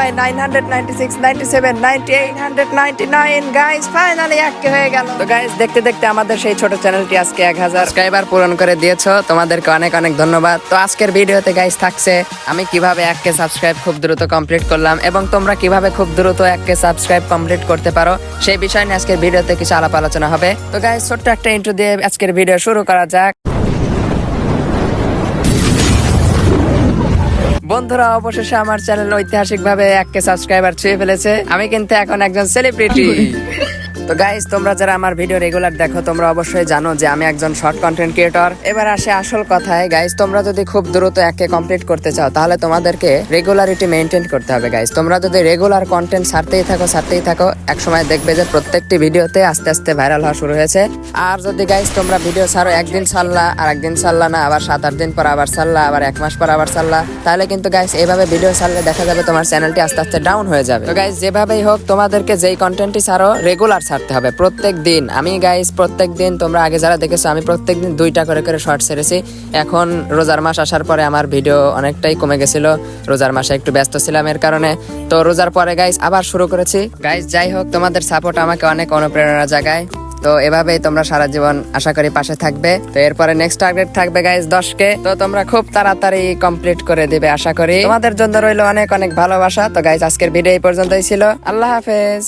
By 996 97 98 199 guys finally 1K হয়ে গেল। তো গাইস দেখতে দেখতে আমাদের সেই ছোট চ্যানেলটি আজকে 1000 সাবস্ক্রাইবার পূরণ করে দিয়েছো, তোমাদেরকে অনেক অনেক ধন্যবাদ। তো আজকের ভিডিওতে গাইস থাকছে আমি কিভাবে 1K সাবস্ক্রাইব খুব দ্রুত কমপ্লিট করলাম এবং তোমরা কিভাবে খুব দ্রুত 1K সাবস্ক্রাইব কমপ্লিট করতে পারো সেই বিষয় নিয়ে আজকের ভিডিওতে কিছু আলাপ আলোচনা হবে। তো গাইস ছোট্ট একটা ইন্ট্রো দিয়ে আজকের ভিডিও শুরু করা যাক। বন্ধুরা, অবশেষে আমার চ্যানেল ঐতিহাসিকভাবে 1K সাবস্ক্রাইবার ছুঁয়ে ফেলেছে। আমি কিন্তু এখন একজন সেলিব্রিটি। তো গাইস তোমরা যারা আমার ভিডিও রেগুলার দেখো তোমরা অবশ্যই জানো যে আমি একজন শর্ট কন্টেন্ট ক্রিয়েটর। এবার আসে আসল কথায় গাইস, তোমরা যদি খুব দ্রুত 1K কমপ্লিট করতে চাও তাহলে তোমাদেরকে রেগুলারিটি মেনটেন করতে হবে গাইস। তোমরা যদি রেগুলার কন্টেন্ট ছাড়তেই থাকো একসময় দেখবে যে প্রত্যেকটি ভিডিওতে আস্তে আস্তে ভাইরাল হওয়া শুরু হয়েছে। আর যদি গাইস তোমরা ভিডিও ছাড়ো, একদিন ছাড়লা আর একদিন ছাড়লা না, আবার 7-8 দিন পর আবার ছাড়লা, আবার 1 মাস পর আবার ছাড়লা, তাহলে কিন্তু গাইস এইভাবে ভিডিও ছাড়লে দেখা যাবে তোমার চ্যানেলটি আস্তে আস্তে ডাউন হয়ে যাবে। তো গাইস যেভাবেই হোক তোমাদেরকে যেই কন্টেন্টই ছাড়ো রেগুলার ছাড়তে হবে প্রত্যেক দিন। আমি গাইস প্রত্যেক দিন, তোমরা আগে যারা দেখেছো আমি প্রত্যেক দিন 2টা করে শর্ট ছেড়েছি। এখন রোজার মাস আসার পরে আমার ভিডিও অনেকটাই কমে গেছিল, রোজার মাসে একটু ব্যস্ত ছিলাম এর কারণে। তো রোজার পরে গাইস আবার শুরু করেছি। গাইস যাই হোক তোমাদের সাপোর্ট আমাকে অনেক অনুপ্রেরণা জাগায়। তো এভাবেই তোমরা সারা জীবন আশা করি পাশে থাকবে। তো এরপরে নেক্সট টার্গেট থাকবে গাইস 10K। তো তোমরা খুব তাড়াতাড়ি কমপ্লিট করে দিবে আশা করি। তোমাদের জন্য রইলো অনেক অনেক ভালোবাসা। তো গাইস আজকের ভিডিও এই পর্যন্তই ছিল। আল্লাহ হাফেজ।